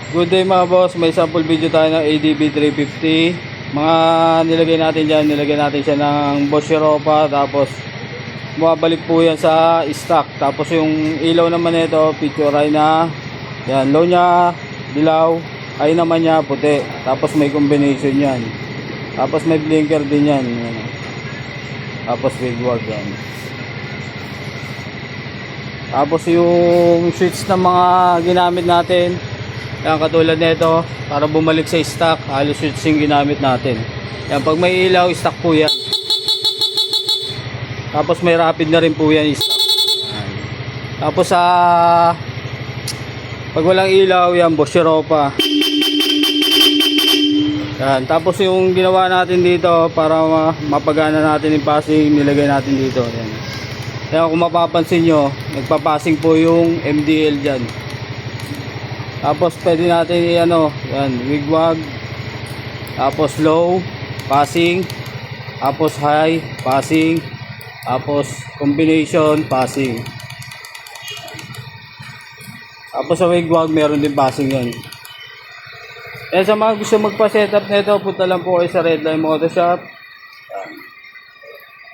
Good day mga boss, may sample video tayo ng ADB 350. Mga nilagay natin dyan, nilagay natin siya ng Bosch Europa. Tapos bumabalik po yan sa stock. Tapos yung ilaw naman nito, picture eye na. Yan, low niya, dilaw. Eye naman niya, puti. Tapos may combination yan. Tapos may blinker din yan. Tapos wigwag yan. Tapos yung switch ng mga ginamit natin, yan, katulad nito, para bumalik sa stock, halos switch yung ginamit natin. Yan, pag may ilaw, stock po yan. Tapos may rapid na rin po yan, stock. Yan. Tapos pag walang ilaw, yan, Bosch Europa. Yan, tapos yung ginawa natin dito para mapagana natin yung passing, nilagay natin dito. Yan. Yan, kung mapapansin nyo, nagpapassing po yung MDL dyan. Tapos pwede natin yan, wigwag. Tapos low, passing. Tapos high, passing. Tapos combination, passing. Tapos sa wigwag, meron din passing yan. Kaya sa mga gusto magpa-setup nito, punta lang po kayo sa Redline Motor Shop.